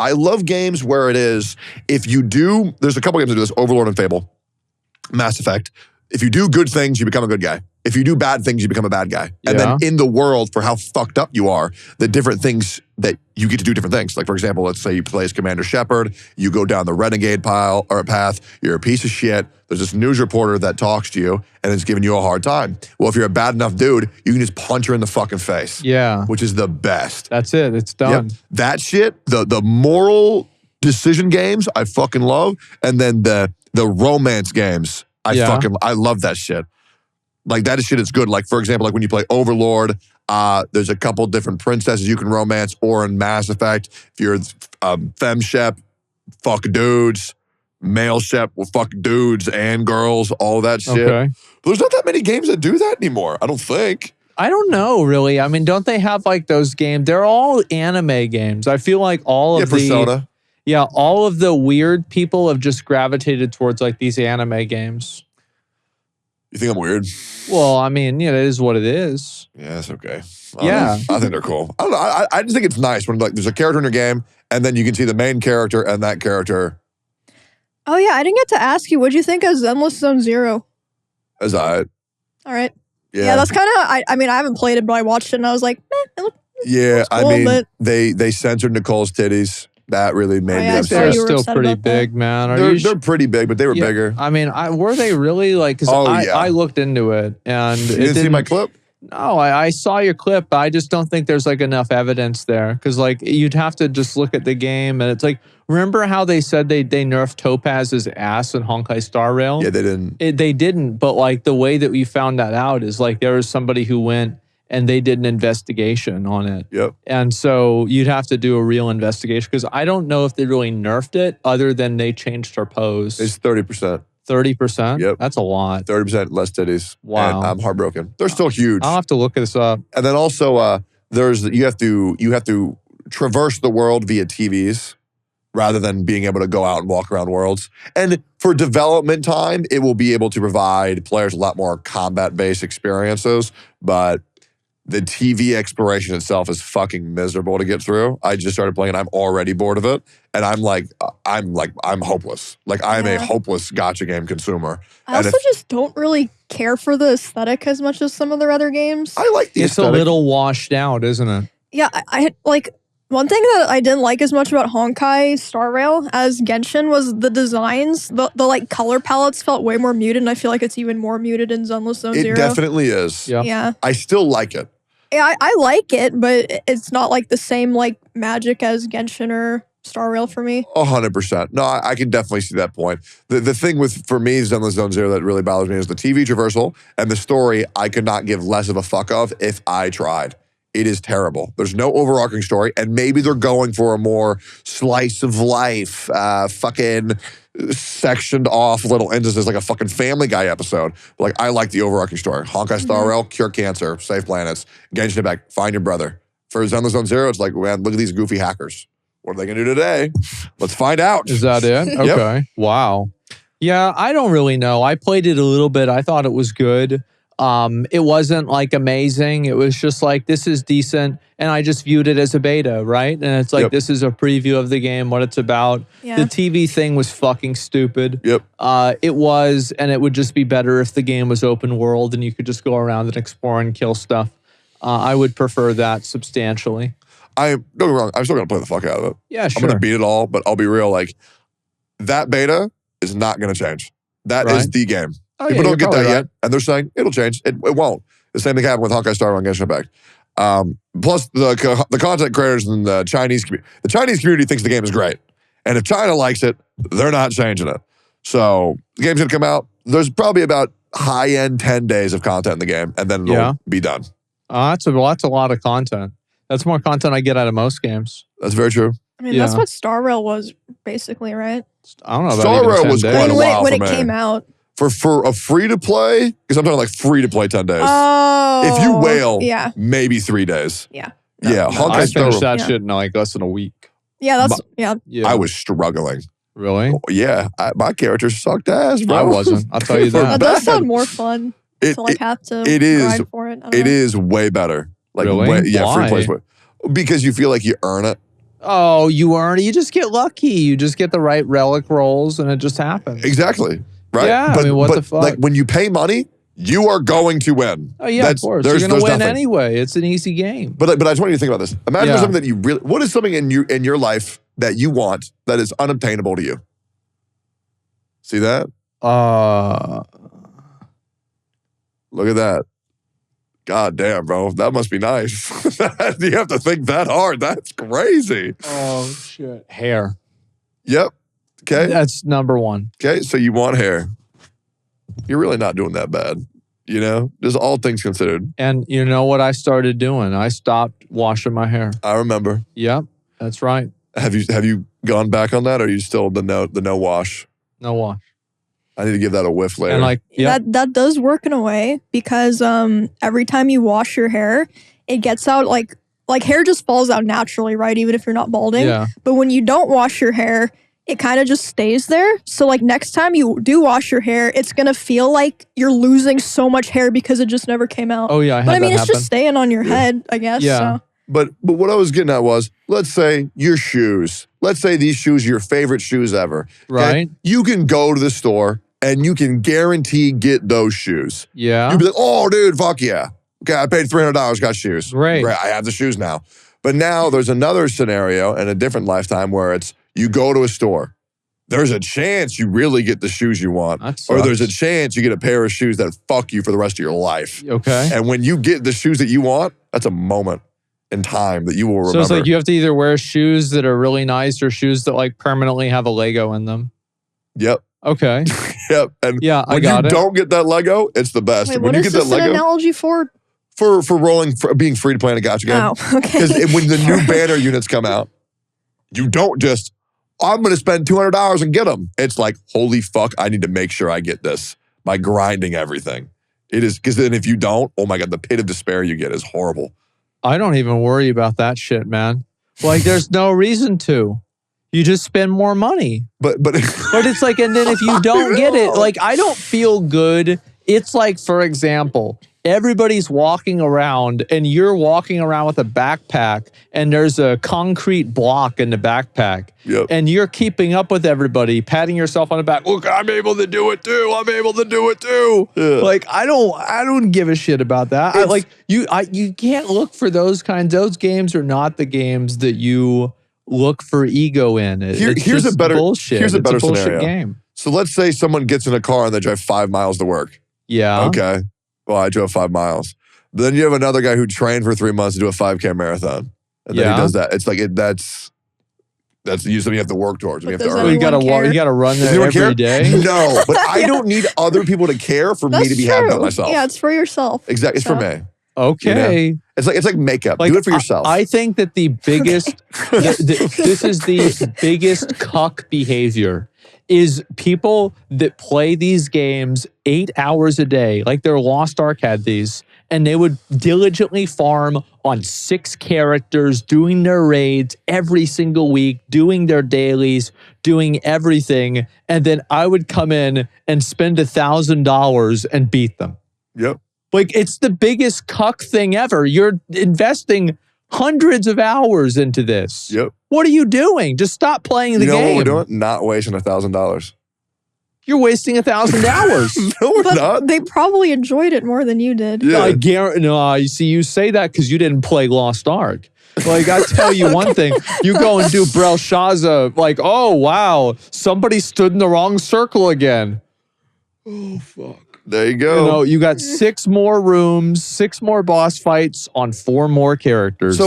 I love games where it is, if you do, there's a couple games that do this, Overlord and Fable, Mass Effect. If you do good things, you become a good guy. If you do bad things, you become a bad guy. And then in the world, for how fucked up you are, the different things that you get to do different things. Like, for example, let's say you play as Commander Shepard, you go down the renegade path, you're a piece of shit, there's this news reporter that talks to you and is giving you a hard time. Well, if you're a bad enough dude, you can just punch her in the fucking face. Yeah. Which is the best. That's it. It's done. Yep. That shit, the moral decision games, I fucking love. And then the romance games, I love that shit. Like, that shit is good. Like, for example, like when you play Overlord, there's a couple different princesses you can romance, or in Mass Effect, if you're femme shep, fuck dudes, male shep will fuck dudes and girls, all that shit. Okay. But there's not that many games that do that anymore, I don't think. I don't know, really. I mean, don't they have like those games? They're all anime games. I feel like all of Persona. all of the weird people have just gravitated towards like these anime games. You think I'm weird? Well, I mean, it is what it is. Yeah, that's okay. Yeah. I think they're cool. I don't know. I just think it's nice when like there's a character in your game and then you can see the main character and that character. Oh yeah, I didn't get to ask you. What'd you think of Zenless Zone Zero? As All right. Yeah, that's kind of. I mean, I haven't played it, but I watched it and I was like, it looks cool, I mean, but they censored Nicole's titties. That really made me I saw upset. They're you were still upset pretty about that. big, man. They're pretty big, but they were bigger. I mean, were they really like? Because I looked into it and You didn't see my clip? No, I saw your clip, but I just don't think there's like enough evidence there. Because like you'd have to just look at the game, and it's like, remember how they said they nerfed Topaz's ass in Honkai Star Rail? Yeah, they didn't. They didn't, but like the way that we found that out is like there was somebody who went and they did an investigation on it. Yep. And so you'd have to do a real investigation because I don't know if they really nerfed it other than they changed her pose. It's 30%. 30%? Yep. That's a lot. 30% less titties. Wow. And I'm heartbroken. They're still huge. I'll have to look this up. And then also, you have to traverse the world via TVs rather than being able to go out and walk around worlds. And for development time, it will be able to provide players a lot more combat-based experiences, but the TV exploration itself is fucking miserable to get through. I just started playing and I'm already bored of it. And I'm hopeless. Like, I'm a hopeless gacha game consumer. I also just don't really care for the aesthetic as much as some of their other games. I like the aesthetic. It's a little washed out, isn't it? Yeah, I like, one thing that I didn't like as much about Honkai Star Rail as Genshin was the designs. The like color palettes felt way more muted, and I feel like it's even more muted in Zenless Zone Zero. It definitely is. Yeah. I still like it. Yeah, I like it, but it's not like the same like magic as Genshin or Star Rail for me. 100%. No, I can definitely see that point. The thing for me, Zenless Zone Zero that really bothers me is the TV traversal and the story I could not give less of a fuck of if I tried. It is terrible. There's no overarching story, and maybe they're going for a more slice of life, fucking sectioned off little instances like a fucking Family Guy episode. But like, I like the overarching story. Honkai Star Rail, cure cancer, save planets. Genshin Impact, find your brother. For Zenless Zone Zero, it's like, man, look at these goofy hackers. What are they gonna do today? Let's find out. Is that it? Okay. Wow. Yeah, I don't really know. I played it a little bit. I thought it was good. It wasn't like amazing. It was just like, this is decent. And I just viewed it as a beta, right? And it's like, this is a preview of the game, what it's about. Yeah. The TV thing was fucking stupid. Yep. It was, and it would just be better if the game was open world and you could just go around and explore and kill stuff. I would prefer that substantially. Don't get me wrong, I'm still gonna play the fuck out of it. Yeah, sure. I'm gonna beat it all, but I'll be real, like, that beta is not gonna change. That is the game. Oh, People yeah, don't get that right. yet, and they're saying it'll change. It won't. The same thing happened with Honkai Star Rail and Genshin Impact. Plus, the content creators and the Chinese community thinks the game is great, and if China likes it, they're not changing it. So the game's gonna come out. There's probably about high-end 10 days of content in the game, and then it'll be done. That's a lot of content. That's more content I get out of most games. That's very true. I mean, that's what Star Rail was basically, right? I don't know about Star even Rail 10 was days. quite a while when for it me. came out. For a free-to-play, because I'm talking like free-to-play 10 days. Oh. If you whale, yeah. maybe 3 days. Yeah. Yeah, I Honkai Star finished Rail. that shit in like less than a week. Yeah, that's, Yeah. I was struggling. Really? Yeah, my character sucked ass, bro. I wasn't. I'll tell you For that. That does bad. sound more fun to like have to it is- grind for it. I don't It know. is way better. Like, Really? free Why? play. Because you feel like you earn it. Oh, you aren't. You just get lucky. You just get the right relic rolls, and it just happens. Exactly. Right? Yeah, I mean, what the fuck? Like when you pay money, you are going to win. Oh yeah, of course. You're There's gonna win nothing. anyway. It's an easy game. But I just want you to think about this. Imagine Yeah. something that you really. What is something in your life that you want that is unobtainable to you? See that? Look at that. God damn, bro. That must be nice. You have to think that hard. That's crazy. Oh shit. Hair. Yep. Okay. That's number one. Okay. So you want hair. You're really not doing that bad. You know? Just all things considered. And you know what I started doing? I stopped washing my hair. I remember. Yep, that's right. Have you gone back on that, or are you still the no wash? No wash. I need to give that a whiff later. And like, yeah, That does work in a way because every time you wash your hair, it gets out like hair just falls out naturally, right? Even if you're not balding. yeah. But when you don't wash your hair, it kind of just stays there. So like next time you do wash your hair, it's gonna feel like you're losing so much hair because it just never came out. Oh yeah, I had but I that mean, it's happen. just staying on your head, I guess. Yeah. So. But what I was getting at was, let's say your shoes. Let's say these shoes are your favorite shoes ever. okay? Right. You can go to the store and you can guarantee get those shoes. Yeah. You'd be like, oh, dude, fuck yeah. Okay, I paid $300, got shoes. Great. I have the shoes now. But now there's another scenario in a different lifetime where it's you go to a store. There's a chance you really get the shoes you want. That Or there's a sucks. chance you get a pair of shoes that fuck you for the rest of your life. Okay. And when you get the shoes that you want, that's a moment in time that you will remember. So it's like you have to either wear shoes that are really nice or shoes that like permanently have a Lego in them. Yep. Okay. Yep. And Yeah, I when got you it. don't get that Lego, it's the best. Wait, when what you is get this that an Lego analogy for? for being free to play in a gotcha game. Oh, okay. Because when the new banner units come out, you don't just, I'm going to spend $200 and get them. It's like, holy fuck, I need to make sure I get this by grinding everything. It is, because then if you don't, oh my God, the pit of despair you get is horrible. I don't even worry about that shit, man. Like there's no reason to. You just spend more money. But But it's like, and then if you don't get it, like I don't feel good. It's like, for example, everybody's walking around and you're walking around with a backpack and there's a concrete block in the backpack Yep. and you're keeping up with everybody, patting yourself on the back. Look, I'm able to do it too. I'm able to do it too. Yeah. Like I don't give a shit about that. You can't look for those kinds. Those games are not the games that you look for ego in. It's Here's just a better bullshit. here's a It's better bullshit scenario. game. So let's say someone gets in a car and they drive 5 miles to work. Yeah. Okay. Well, I drove 5 miles. Then you have another guy who trained for 3 months to do a 5K marathon. And then Yeah. he does that. It's like, that's usually something you have to work towards. But You have does to Well, earn. you gotta Anyone walk. care? You gotta run Does there anyone every care? day. No, but I Yeah. don't need other people to care for me That's to be true. happy about myself. Yeah, it's for yourself. Exactly. It's for So- me. Okay. It's like makeup. Like, do it for yourself. I think that the biggest, this is the biggest cuck behavior is people that play these games 8 hours a day. Like their Lost Ark had these, and they would diligently farm on 6 characters, doing their raids every single week, doing their dailies, doing everything. And then I would come in and spend $1,000 and beat them. Yep. Like it's the biggest cuck thing ever. You're investing hundreds of hours into this. Yep. What are you doing? Just stop playing the You know game. what we're doing? Not wasting $1,000. You're wasting 1,000 hours. No, we're But not. they probably enjoyed it more than you did. Yeah. I guarantee. No, you see, you say that because you didn't play Lost Ark. Like I tell you one thing, you go and do Belshazzar. Like, oh wow, somebody stood in the wrong circle again. Oh fuck. There you You go. know, you got 6 more rooms, 6 more boss fights on 4 more characters. So